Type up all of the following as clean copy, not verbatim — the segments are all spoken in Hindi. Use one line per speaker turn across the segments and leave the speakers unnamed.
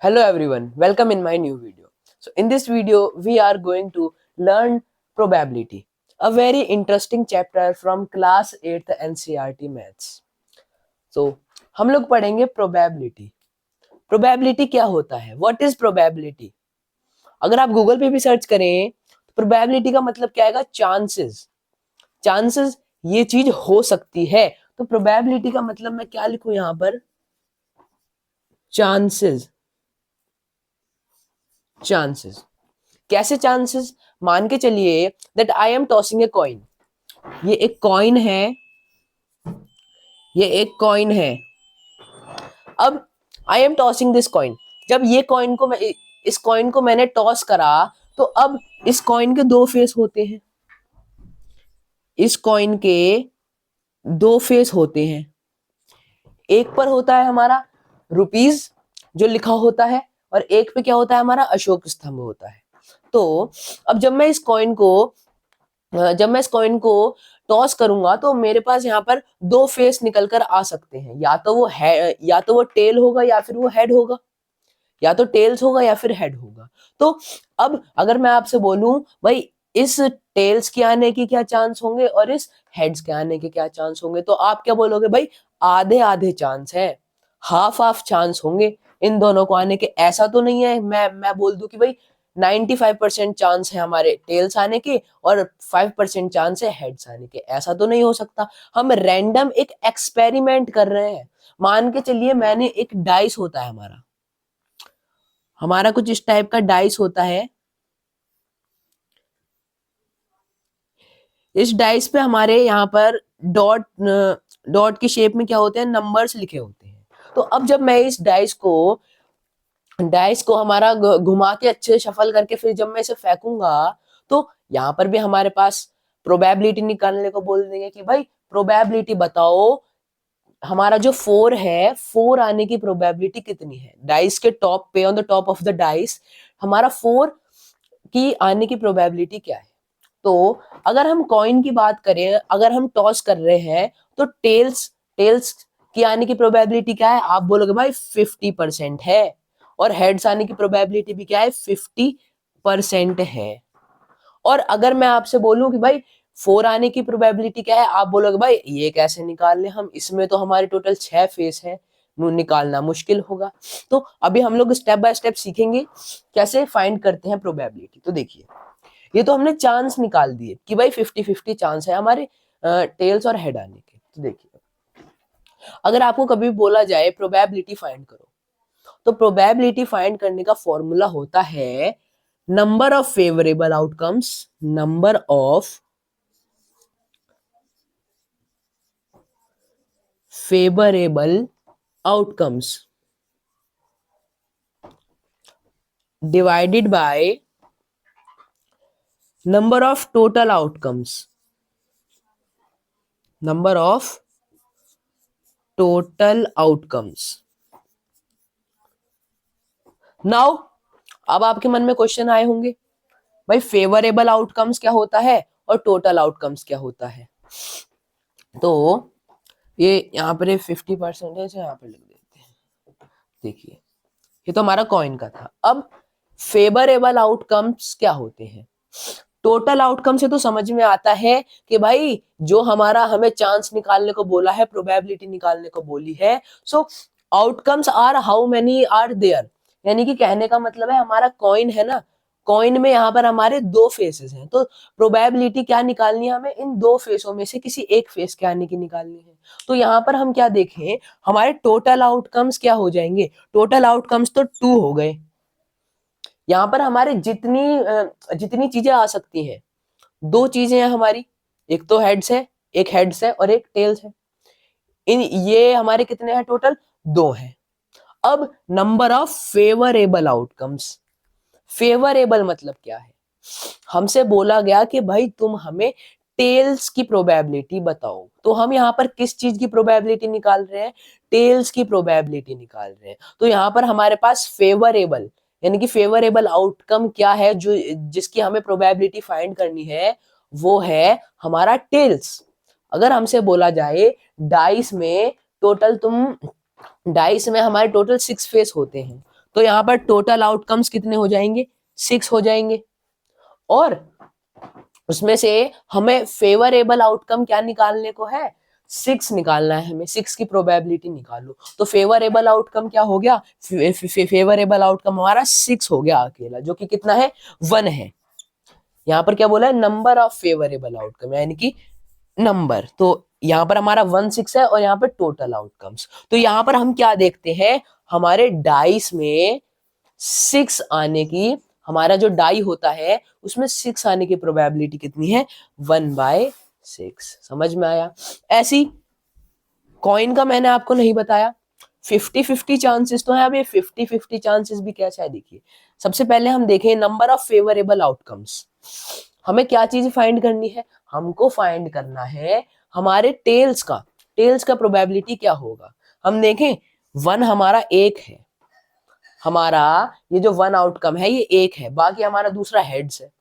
Hello everyone, welcome in my new video. So in this video we are going to learn probability, a very interesting chapter from class 8th NCERT maths. So हम लोग पढ़ेंगे probability. Probability क्या होता है? What is probability? अगर आप गूगल पे भी सर्च करें तो probability का मतलब क्या आएगा? चांसेस. चांसेस ये चीज हो सकती है. तो probability का मतलब मैं क्या लिखूं यहां पर? चांसेस. चांसेस. कैसे चांसेस? मान के चलिए that I am tossing a coin. ये एक कॉइन है. ये एक कॉइन है. अब I am tossing this coin. जब ये कॉइन को मैं इस कॉइन को मैंने टॉस करा तो अब इस कॉइन के दो फेस होते हैं. इस कॉइन के दो फेस होते हैं. एक पर होता है हमारा रुपीज जो लिखा होता है और एक पे क्या होता है हमारा अशोक स्तंभ होता है. तो अब जब मैं इस कॉइन को टॉस करूंगा तो मेरे पास यहाँ पर दो फेस निकल कर आ सकते हैं. या तो वो टेल होगा या फिर वो हेड होगा. या तो टेल्स होगा या फिर हेड होगा. तो अब अगर मैं आपसे बोलूं भाई इस टेल्स के आने के क्या चांस होंगे और इस हेड्स के आने के क्या चांस होंगे, तो आप क्या बोलोगे? भाई आधे आधे चांस है, हाफ हाफ चांस होंगे इन दोनों को आने के. ऐसा तो नहीं है मैं बोल दूं कि भाई 95% चांस है हमारे टेल्स आने के और 5% चांस है हेड्स आने के. ऐसा तो नहीं हो सकता. हम रैंडम एक एक्सपेरिमेंट कर रहे हैं. मान के चलिए मैंने एक डाइस होता है हमारा कुछ इस टाइप का डाइस होता है. इस डाइस पे हमारे यहाँ पर डॉट डॉट की शेप में क्या होते हैं? नंबर्स लिखे होते हैं. तो अब जब मैं इस डाइस को हमारा घुमा के अच्छे से शफल करके फिर जब मैं इसे फेंकूंगा तो यहाँ पर भी हमारे पास प्रोबेबिलिटी निकालने को बोल देंगे कि भाई प्रोबेबिलिटी बताओ हमारा जो 4 है, 4 आने की प्रोबेबिलिटी कितनी है? डाइस के टॉप पे on the top of the dice हमारा 4 की आने की प्रोबेबिलिटी क्या है? तो अगर हम कॉइन की बात करें, अगर हम टॉस कर रहे हैं तो टेल्स की आने की प्रोबेबिलिटी क्या है? आप बोलोगे भाई 50% है. और हेड्स आने की प्रोबेबिलिटी भी क्या है? 50% है. और अगर मैं आपसे बोलूं कि भाई 4 आने की प्रोबेबिलिटी क्या है, आप बोलोगे भाई ये कैसे निकाल ले हम, इसमें तो हमारे टोटल 6 फेस है, निकालना मुश्किल होगा. तो अभी हम लोग स्टेप बाय स्टेप सीखेंगे कैसे फाइंड करते हैं प्रोबेबिलिटी. तो देखिए ये तो हमने चांस निकाल दिए कि भाई 50-50 चांस है हमारे टेल्स और हेड आने के. तो देखिए अगर आपको कभी बोला जाए प्रोबेबिलिटी फाइंड करो तो प्रोबेबिलिटी फाइंड करने का फॉर्मूला होता है number of favourable outcomes. Number of favourable outcomes divided by number of total outcomes. Number of total outcomes. Now अब आपके मन में क्वेश्चन आए होंगे भाई फेवरेबल आउटकम्स क्या होता है और टोटल आउटकम्स क्या होता है. तो ये यहाँ पर 50% है, यहाँ पे लिख देते हैं. देखिए ये तो हमारा कॉइन का था. अब फेवरेबल आउटकम्स क्या होते हैं? टोटल आउटकम से तो समझ में आता है कि भाई जो हमारा हमें चांस निकालने को बोला है, प्रोबेबिलिटी निकालने को बोली है, so outcomes are how many are there. यानी कि कहने का मतलब है हमारा कॉइन है ना, कॉइन में यहाँ पर हमारे दो फेसेस हैं, तो प्रोबेबिलिटी क्या निकालनी है हमें? इन दो फेसों में से किसी एक फेस के आने की निकालनी है. तो यहाँ पर हम क्या देखें, हमारे टोटल आउटकम्स क्या हो जाएंगे? टोटल आउटकम्स तो 2 हो गए. यहाँ पर हमारे जितनी चीजें आ सकती हैं, दो चीजें हैं हमारी, एक तो हेड्स है, एक हेड्स है और एक टेल्स है. ये हमारे कितने हैं टोटल? 2 हैं. अब number of favourable outcomes. Favourable मतलब क्या है? हमसे बोला गया कि भाई तुम हमें टेल्स की प्रोबेबिलिटी बताओ. तो हम यहाँ पर किस चीज की प्रोबेबिलिटी निकाल रहे हैं? टेल्स की प्रोबेबिलिटी निकाल रहे हैं. तो यहाँ पर हमारे पास फेवरेबल यानी कि फेवरेबल आउटकम क्या है जो जिसकी हमें प्रोबेबिलिटी फाइंड करनी है, वो है हमारा टेल्स. अगर हमसे बोला जाए डाइस में हमारे टोटल 6 फेस होते हैं, तो यहाँ पर टोटल आउटकम्स कितने हो जाएंगे, 6 हो जाएंगे। और उसमें से हमें फेवरेबल आउटकम क्या निकालने को है, 6 निकालना है हमें, 6 की प्रोबेबिलिटी निकालो। तो फेवरेबल आउटकम क्या हो गया, फेवरेबल आउटकम हमारा 6 हो गया अकेला, जो कि कितना है, 1 है। यहाँ पर क्या बोला है, नंबर ऑफ फेवरेबल आउटकम, यानी कि नंबर। तो यहाँ पर हमारा 1 6 है और यहाँ पर टोटल आउटकम्स। तो यहाँ पर हम क्या देखते हैं, हमारे डाइस में 6 आने की, हमारा जो डाई होता है उसमें 6 आने की प्रोबेबिलिटी कितनी है, 1/6। समझ में आया। ऐसी कॉइन का मैंने आपको नहीं बताया, 50-50 चांसेस तो है। अब ये 50-50 चांसेस भी कैसा है देखिए। सबसे पहले हम देखें नंबर ऑफ फेवरेबल आउटकम्स। हमें क्या चीज फाइंड करनी है, हमको फाइंड करना है हमारे टेल्स का प्रोबेबिलिटी क्या होगा। हम देखें 1 हमारा एक है, हमारा ये जो 1 आउटकम है ये एक है, बाकी हमारा दूसरा हेड्स है।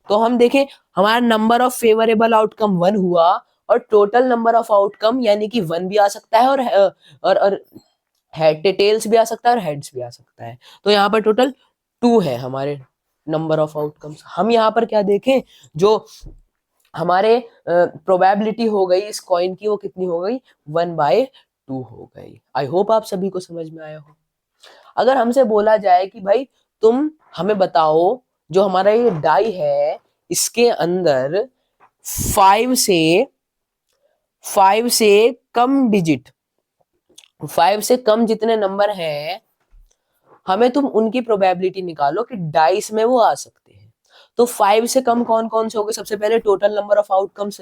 तो हम देखें हमारा नंबर ऑफ फेवरेबल आउटकम 1 हुआ, और टोटल नंबर ऑफ आउटकम यानी कि 1 भी आ सकता है और हेड टेल्स भी आ सकता है और हेड्स भी आ सकता है। तो यहाँ पर टोटल 2 है हमारे नंबर ऑफ आउटकम्स। हम यहाँ पर क्या देखें, जो हमारे प्रोबेबिलिटी हो गई इस कॉइन की, वो कितनी हो गई, 1/2 हो गई। आई होप आप सभी को समझ में आया हो। अगर हमसे बोला जाए कि भाई तुम हमें बताओ, जो हमारा ये डाई है इसके अंदर 5 से कम डिजिट, 5 से कम जितने नंबर हैं, हमें तुम उनकी प्रोबेबिलिटी निकालो कि डाइस में वो आ सकते हैं। तो 5 से कम कौन कौन से हो गए, सबसे पहले total number of outcomes,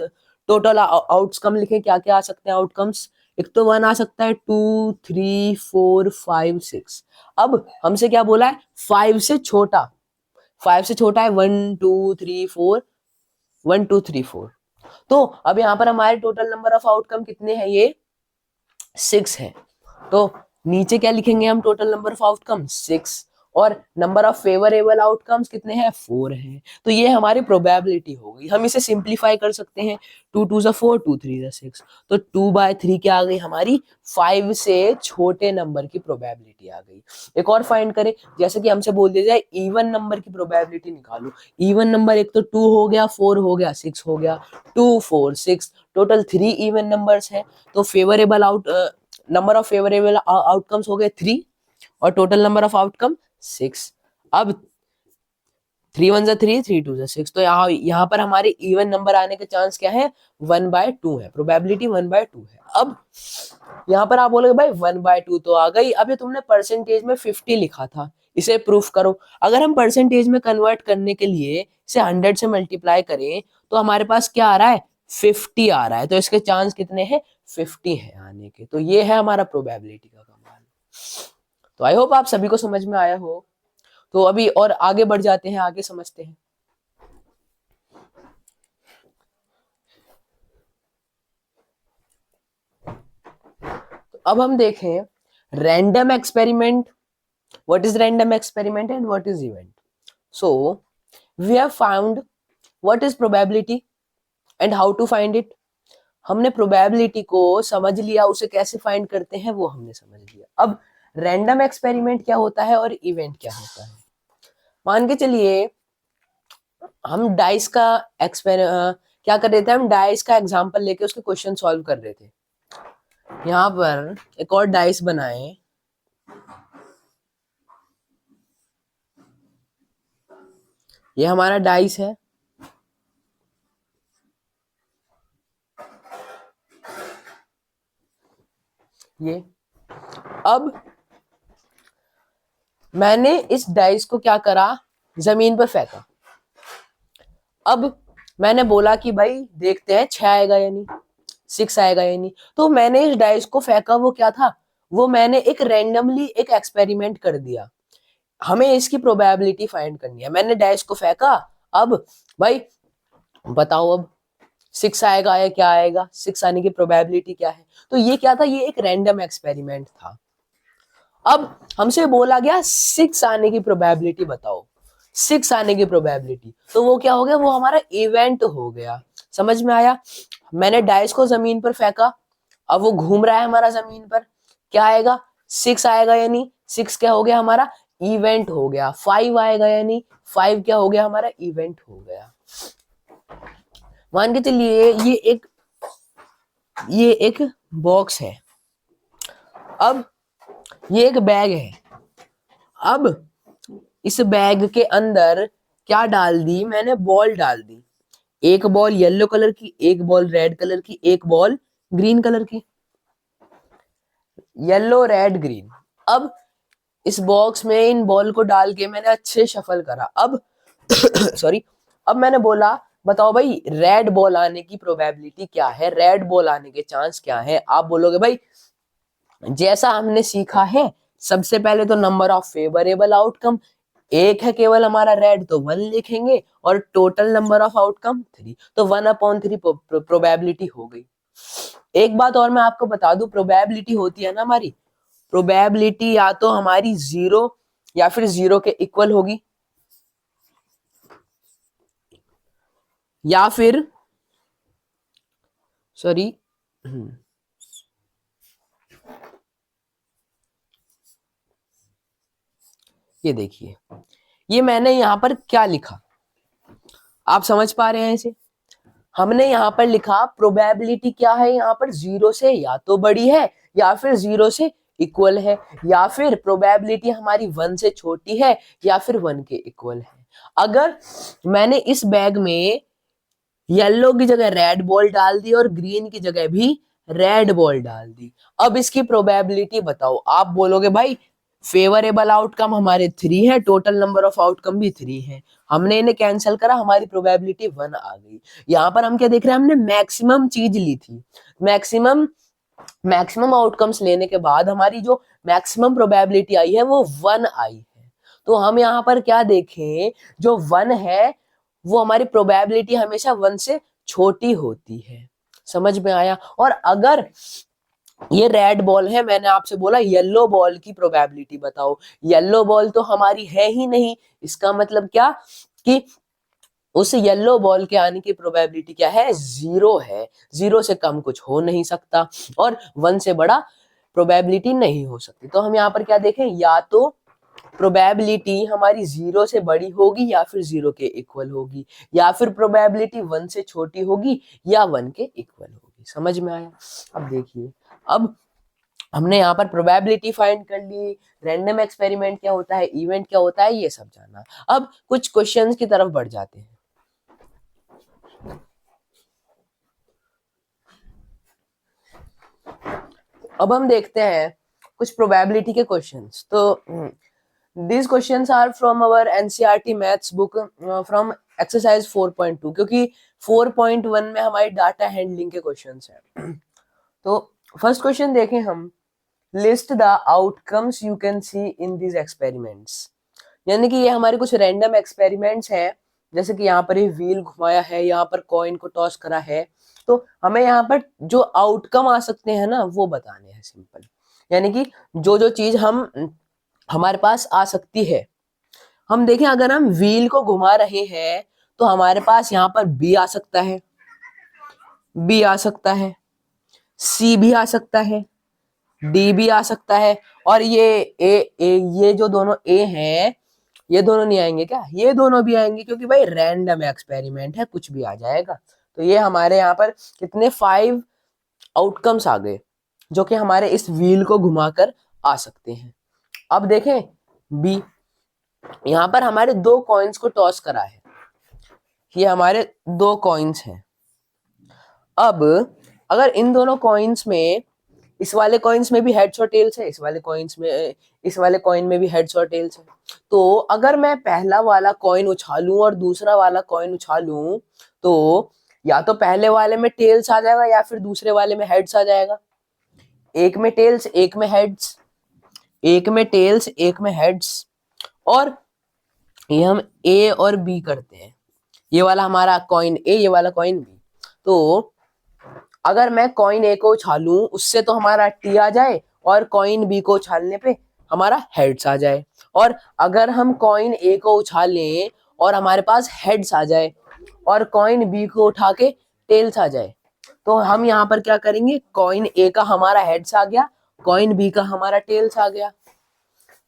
total outcome लिखें, क्या क्या आ सकते हैं आउटकम्स। एक तो 1 आ सकता है, 2 3 4 5 6। अब हमसे क्या बोला है, 5 से छोटा, 5 से छोटा है 1 2 3 4, 1 2 3 4। तो अब यहाँ पर हमारे टोटल नंबर ऑफ आउटकम कितने हैं, ये 6 है। तो नीचे क्या लिखेंगे हम, टोटल नंबर ऑफ आउटकम 6, और नंबर ऑफ फेवरेबल आउटकम्स कितने हैं, 4 हैं। तो ये हमारी प्रोबेबिलिटी हो गई। हम इसे सिंप्लीफाई कर सकते हैं, 2 2 4, 2 3 6। तो 2/3 क्या आ गई हमारी, 5 से छोटे नंबर की प्रोबेबिलिटी आ गई। एक और फाइंड करें, जैसे कि हमसे बोल दिया जाए इवन नंबर की प्रोबेबिलिटी निकालो। इवन नंबर एक तो 2 हो गया, 4 हो गया, 6 हो गया, 2 4 6, टोटल 3 इवन नंबर्स हैं। तो favourable number of favourable outcomes हो गए 3, और टोटल नंबर ऑफ आउटकम 6। अब 3 1 3, 3 2 6। तो यहाँ पर हमारे इवन नंबर आने के चांस क्या है, 1/2 है, प्रोबेबिलिटी 1/2 है। अब यहाँ पर आप बोलोगे भाई 1/2 तो आ गई, अब ये तुमने परसेंटेज में 50 लिखा था, इसे प्रूफ करो। अगर हम परसेंटेज में कन्वर्ट करने के लिए इसे 100 से मल्टीप्लाई करें, तो हमारे पास क्या आ रहा है, 50 आ रहा है। तो इसके चांस कितने हैं, 50 है आने के। तो ये है हमारा प्रोबेबिलिटी का कमाल। तो आई होप आप सभी को समझ में आया हो। तो अभी और आगे बढ़ जाते हैं, आगे समझते हैं। तो अब हम देखें random experiment, what is random experiment and what is event. So we have found what is probability and how to find it. हमने प्रोबेबिलिटी को समझ लिया, उसे कैसे फाइंड करते हैं वो हमने समझ लिया। अब रैंडम एक्सपेरिमेंट क्या होता है और इवेंट क्या होता है। मान के चलिए हम डाइस का क्या कर रहे थे, हम डाइस का एग्जांपल लेके उसके क्वेश्चन सॉल्व कर रहे थे। यहाँ पर एक और डाइस बनाए, ये हमारा डाइस है, ये। अब मैंने इस डाइस को क्या करा, जमीन पर फेंका। अब मैंने बोला कि भाई देखते हैं 6 आएगा या नहीं, 6 आएगा या नहीं। तो मैंने इस डाइस को फेंका, वो क्या था, वो मैंने एक रैंडमली एक एक्सपेरिमेंट कर दिया। हमें इसकी प्रोबेबिलिटी फाइंड करनी है। मैंने डाइस को फेंका, अब भाई बताओ अब 6 आएगा या क्या आएगा, 6 आने की प्रोबेबिलिटी क्या है। तो ये क्या था, ये एक रैंडम एक्सपेरिमेंट था। अब हमसे बोला गया 6 आने की प्रोबेबिलिटी बताओ, 6 आने की प्रोबेबिलिटी। तो वो क्या हो गया, वो हमारा इवेंट हो गया। समझ में आया। मैंने डाइस को जमीन पर फेंका, अब वो घूम रहा है हमारा जमीन पर, क्या आएगा, 6 आएगा या नहीं, 6 क्या हो गया हमारा इवेंट हो गया, 5 आएगा, यानी 5 क्या हो गया हमारा, इवेंट हो गया। मान के चलिए ये एक बॉक्स है, अब ये एक बैग है, अब इस बैग के अंदर क्या डाल दी मैंने, बॉल डाल दी, एक बॉल येलो कलर की, एक बॉल रेड कलर की, एक बॉल ग्रीन कलर की, येलो रेड ग्रीन। अब इस बॉक्स में इन बॉल को डाल के मैंने अच्छे शफल करा, अब सॉरी, अब मैंने बोला बताओ भाई रेड बॉल आने की प्रोबेबिलिटी क्या है, रेड बॉल आने के चांस क्या है। आप बोलोगे भाई जैसा हमने सीखा है, सबसे पहले तो नंबर ऑफ फेवरेबल आउटकम एक है केवल हमारा रेड, तो 1 लिखेंगे, और टोटल नंबर ऑफ आउटकम 3, तो 1/3 प्रोबेबिलिटी हो गई। एक बात और मैं आपको बता दूं, प्रोबेबिलिटी होती है ना हमारी, प्रोबेबिलिटी या तो हमारी 0 या फिर 0 के इक्वल होगी, या फिर सॉरी ये देखिए, ये मैंने यहां पर क्या लिखा, आप समझ पा रहे हैं इसे, हमने यहाँ पर लिखा प्रोबेबिलिटी क्या है, यहाँ पर 0 से या तो बड़ी है या फिर 0 से इक्वल है, या फिर प्रोबेबिलिटी हमारी 1 से छोटी है या फिर 1 के इक्वल है। अगर मैंने इस बैग में येलो की जगह रेड बॉल डाल दी और ग्रीन की जगह भी रेड बॉल डाल दी, अब इसकी प्रोबेबिलिटी बताओ। आप बोलोगे भाई फेवरेबल आउटकम हमारे 3 है, टोटल नंबर ऑफ आउटकम भी 3 है, हमने इन्हें कैंसिल करा, हमारी प्रोबेबिलिटी 1 आ गई। यहां पर हम क्या देख रहे हैं, हमने मैक्सिमम चीज ली थी, मैक्सिमम आउटकम्स लेने के बाद हमारी जो मैक्सिमम प्रोबेबिलिटी आई है वो 1 आई है। तो हम यहाँ पर क्या देखें, जो 1 है वो हमारी प्रोबेबिलिटी हमेशा 1 से छोटी होती है। समझ में आया। और अगर ये रेड बॉल है, मैंने आपसे बोला येलो बॉल की प्रोबेबिलिटी बताओ, येलो बॉल तो हमारी है ही नहीं, इसका मतलब क्या कि उस येलो बॉल के आने की प्रोबेबिलिटी क्या है, 0 है, 0 से कम कुछ हो नहीं सकता और 1 से बड़ा प्रोबेबिलिटी नहीं हो सकती। तो हम यहाँ पर क्या देखें, या तो प्रोबेबिलिटी हमारी 0 से बड़ी होगी या फिर 0 के इक्वल होगी, या फिर प्रोबेबिलिटी 1 से छोटी होगी या 1 के इक्वल होगी। समझ में आया। अब देखिए, अब हमने यहाँ पर प्रोबेबिलिटी फाइंड कर ली, रैंडम एक्सपेरिमेंट क्या होता है, इवेंट क्या होता है, ये सब जाना। अब कुछ क्वेश्चंस की तरफ बढ़ जाते हैं। अब हम देखते हैं कुछ प्रोबेबिलिटी के क्वेश्चंस। तो these questions are from our NCERT maths book from exercise 4.2, क्योंकि 4.1 में हमारी डाटा हैंडलिंग के क्वेश्चंस हैं। तो फर्स्ट क्वेश्चन देखें हम, list the outcomes you can see in these experiments. यानी कि ये हमारे कुछ रैंडम एक्सपेरिमेंट्स हैं, जैसे कि यहाँ पर ये व्हील घुमाया है, यहाँ पर कॉइन को टॉस करा है, तो हमें यहाँ पर जो आउटकम आ सकते हैं ना वो बताने हैं, सिंपल। यानी कि जो जो चीज हमारे पास आ सकती है, हम देखें अगर हम व्हील को घुमा रहे हैं तो हमारे पास यहाँ पर बी आ सकता है, बी आ सकता है, सी भी आ सकता है, डी भी आ सकता है, और ये जो दोनों ए हैं ये दोनों नहीं आएंगे क्या, ये दोनों भी आएंगे, क्योंकि भाई रैंडम एक्सपेरिमेंट है, कुछ भी आ जाएगा। तो ये हमारे यहाँ पर कितने 5 आउटकम्स आ गए जो कि हमारे इस व्हील को घुमाकर आ सकते हैं। अब देखें बी, यहाँ पर हमारे 2 कॉइन्स को टॉस करा है, ये हमारे 2 कॉइन्स हैं। अब अगर इन दोनों कॉइन्स में, इस वाले कॉइन्स में भी हेड्स और टेल्स है, इस वाले कॉइन में भी हेड्स और टेल्स है, तो अगर मैं पहला वाला कॉइन उछालूं और दूसरा वाला कॉइन उछालूं, तो या तो पहले वाले में टेल्स आ जाएगा या फिर दूसरे वाले में हेड्स आ जाएगा। एक में टेल्स एक में हेड्स, एक में टेल्स एक में हेड्स, और ये हम ए और बी करते हैं, ये वाला हमारा कॉइन ए, ये वाला कॉइन बी। तो अगर मैं कॉइन ए को उछालूं उससे तो हमारा टी आ जाए, और कॉइन बी को उछालने पे हमारा हेड्स आ जाए, और अगर हम कॉइन ए को उछालें और हमारे पास हेड्स आ जाए और कॉइन बी को उठा के टेल्स आ जाए, तो हम यहाँ पर क्या करेंगे, कॉइन ए का हमारा हेड्स आ गया, कॉइन बी का हमारा टेल्स आ गया,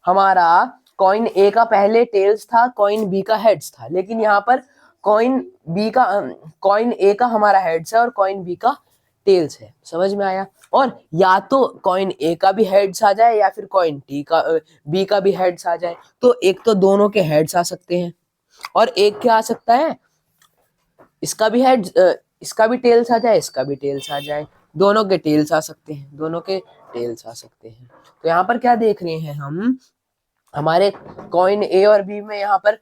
हमारा कॉइन ए का पहले टेल्स था, कॉइन बी का हेड्स था, लेकिन यहाँ पर कॉइन ए का हमारा हेड्स है और कॉइन बी का टेल्स है। समझ में आया? और या तो कॉइन ए का भी हेड्स आ जाए या फिर कॉइन बी का भी हेड्स आ जाए। तो एक तो दोनों के हेड्स आ सकते हैं और एक क्या आ सकता है, इसका भी हेड, इसका भी टेल्स आ जाए, इसका भी टेल्स आ जाए, दोनों के टेल्स आ सकते हैं, दोनों के टेल्स आ सकते हैं। तो यहाँ पर क्या देख रहे हैं हम, हमारे कॉइन ए और बी में यहाँ पर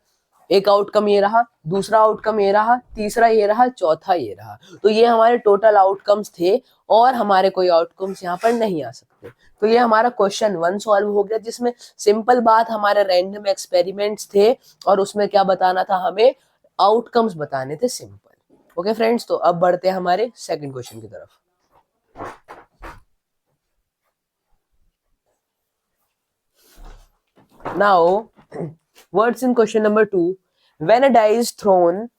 एक आउटकम ये रहा, दूसरा आउटकम ये रहा, तीसरा ये रहा, चौथा ये रहा। तो ये हमारे टोटल आउटकम्स थे और हमारे कोई आउटकम्स यहाँ पर नहीं आ सकते। तो ये हमारा क्वेश्चन 1 सॉल्व हो गया, जिसमें सिंपल बात हमारे रैंडम एक्सपेरिमेंट्स थे और उसमें क्या बताना था, हमें आउटकम्स बताने थे, सिंपल। ओके फ्रेंड्स, तो अब बढ़ते हैं हमारे सेकंड क्वेश्चन की तरफ। Now, words in question number 2. When a die is thrown,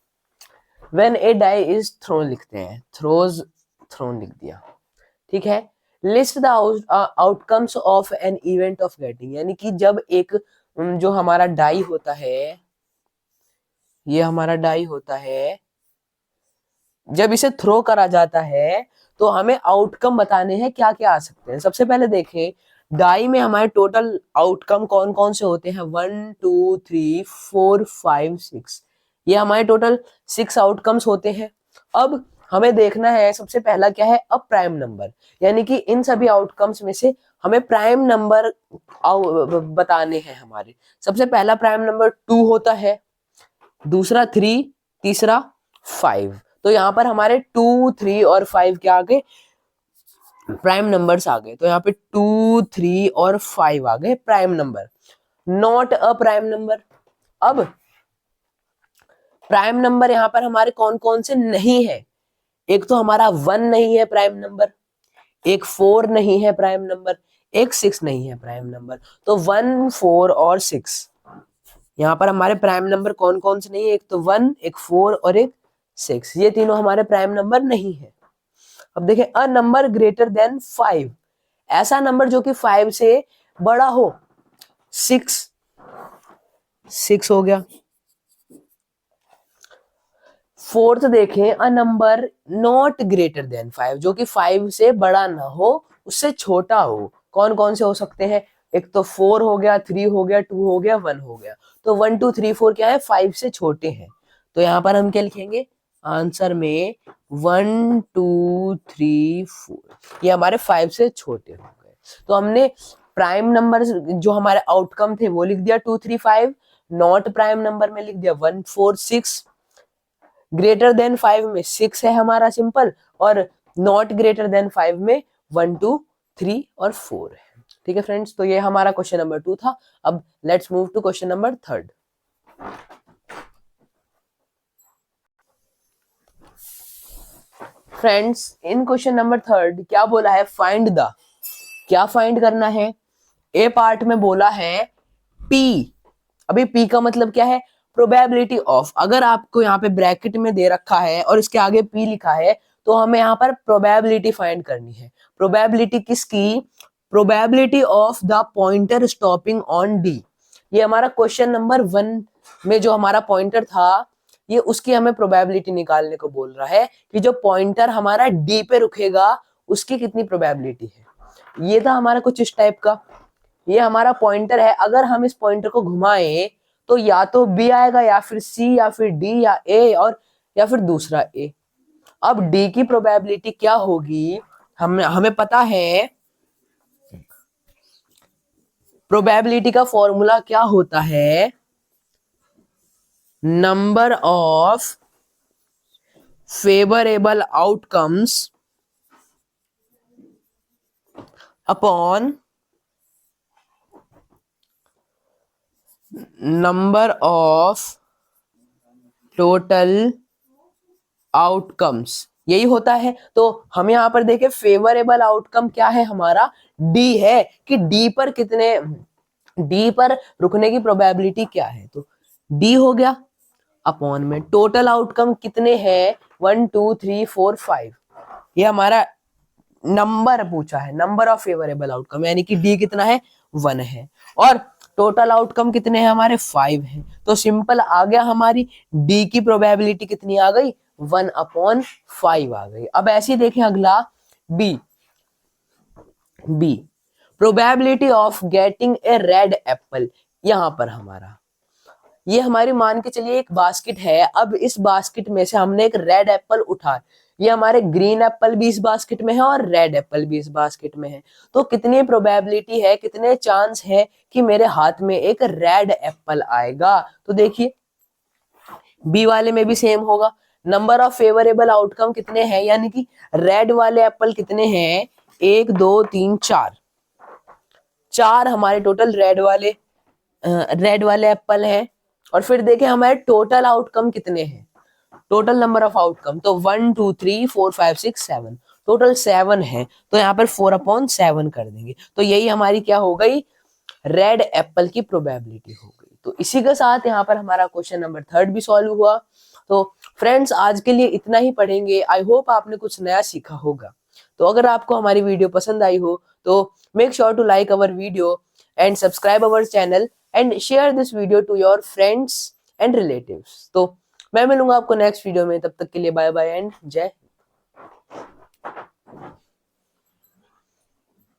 लिखते हैं, thrown लिख दिया, ठीक है। List the outcomes of an event of getting, यानी कि जब एक जो हमारा डाई होता है, ये हमारा डाई होता है, जब इसे थ्रो करा जाता है तो हमें आउटकम बताने हैं क्या क्या आ सकते हैं। सबसे पहले देखें, डाई में हमारे टोटल आउटकम कौन कौन से होते हैं, 1 2 3 4 5 6, ये हमारे टोटल 6 आउटकम्स होते हैं। अब हमें देखना है सबसे पहला क्या है, अब प्राइम नंबर, यानी कि इन सभी आउटकम्स में से हमें प्राइम नंबर बताने हैं हमारे। सबसे पहला प्राइम नंबर 2 होता है, दूसरा 3, तीसरा 5। तो यहाँ पर हमारे 2 3 और 5 क्या आ गए, प्राइम नंबर्स आ गए। तो यहाँ पे 2 3 और 5 आ गए prime number, not a prime number. अब प्राइम नंबर यहाँ पर हमारे कौन कौन से नहीं है, एक तो हमारा 1 नहीं है प्राइम नंबर, एक 4 नहीं है प्राइम नंबर, एक 6 नहीं है प्राइम नंबर। तो 1 4 और 6 यहाँ पर हमारे प्राइम नंबर कौन कौन से नहीं है, एक तो 1, एक 4 और एक 6, ये तीनों हमारे प्राइम नंबर नहीं है। अब देखें, अ नंबर ग्रेटर देन 5, ऐसा नंबर जो कि 5 से बड़ा हो, 6 हो गया। फोर्थ देखें, a number not greater than 5, जो कि 5 से बड़ा ना हो, उससे छोटा हो। कौन कौन से हो सकते हैं, एक तो 4 हो गया, 3 हो गया, 2 हो गया, 1 हो गया। तो 1 2 3 4 क्या है, 5 से छोटे हैं। तो यहाँ पर हम क्या लिखेंगे आंसर में, 1 2 3 4, ये हमारे 5 से छोटे हो गए। तो हमने प्राइम नंबर जो हमारे आउटकम थे वो लिख दिया 2 3 5, नॉट प्राइम नंबर में लिख दिया 1 4 6, ग्रेटर देन 5 में 6 है हमारा सिंपल, और नॉट ग्रेटर देन 5 में 1 2 3 और 4 है। ठीक है फ्रेंड्स, तो ये हमारा क्वेश्चन नंबर 2 था। अब let's move to question number 3। Friends, in question number 3 क्या बोला है, फाइंड द, क्या फाइंड करना है। ए पार्ट में बोला है पी, अभी पी का मतलब क्या है, प्रोबेबिलिटी ऑफ। अगर आपको यहाँ पे ब्रैकेट में दे रखा है और इसके आगे पी लिखा है, तो हमें यहाँ पर प्रोबेबिलिटी फाइंड करनी है। प्रोबेबिलिटी किसकी, probability of the pointer stopping on D. ये हमारा क्वेश्चन नंबर 1 में जो हमारा पॉइंटर था, ये उसकी हमें प्रोबेबिलिटी निकालने को बोल रहा है कि जो पॉइंटर हमारा डी पे रुकेगा उसकी कितनी प्रोबेबिलिटी है। ये था हमारा कुछ इस टाइप का, ये हमारा पॉइंटर है। अगर हम इस पॉइंटर को घुमाएं तो या तो बी आएगा या फिर सी या फिर डी या ए और या फिर दूसरा ए। अब डी की प्रोबेबिलिटी क्या होगी, हमें पता है प्रोबेबिलिटी का फॉर्मूला क्या होता है, number of favourable outcomes upon number of total outcomes, यही होता है। तो हम यहां पर देखें फेवरेबल आउटकम क्या है हमारा, डी है, कि डी पर कितने, डी पर रुकने की प्रोबेबिलिटी क्या है, तो डी हो गया, अपॉन में टोटल आउटकम कितने हैं 1 2 3 4 5, ये हमारा नंबर पूछा है, नंबर ऑफ फेवरेबल आउटकम, यानी कि डी कितना है 1 है। और टोटल आउटकम कितने हैं हमारे 5 हैं, तो सिंपल आ गया हमारी डी की प्रोबेबिलिटी कितनी आ गई 1/5 आ गई। अब ऐसे ही देखें अगला B, B probability of getting a red apple. यहां पर हमारा ये हमारी मान के चलिए एक बास्केट है, अब इस बास्केट में से हमने एक रेड एप्पल उठाया, ये हमारे ग्रीन एप्पल भी इस बास्केट में है और रेड एप्पल भी इस बास्केट में है, तो कितनी प्रोबेबिलिटी है, कितने चांस है कि मेरे हाथ में एक रेड एप्पल आएगा। तो देखिए बी वाले में भी सेम होगा, नंबर ऑफ फेवरेबल आउटकम कितने हैं, यानी कि रेड वाले एप्पल कितने हैं 1 2 3 4, 4 हमारे टोटल रेड वाले एप्पल हैं। और फिर देखें हमारे टोटल आउटकम कितने हैं, टोटल नंबर ऑफ आउटकम, तो 1 2 3 4 5 6 7, टोटल 7 है, तो यहाँ पर 4/7 कर देंगे, तो यही हमारी क्या हो गई रेड एप्पल की प्रोबेबिलिटी हो गई। तो इसी के साथ यहाँ पर हमारा क्वेश्चन नंबर 3 भी सॉल्व हुआ। तो फ्रेंड्स आज के लिए इतना ही पढ़ेंगे, आई होप आपने कुछ नया सीखा होगा। तो अगर आपको हमारी वीडियो पसंद आई हो तो make sure to like our video and subscribe our channel and share this video to your friends and relatives. तो मैं मिलूंगा आपको नेक्स्ट वीडियो में, तब तक के लिए बाय बाय एंड जय।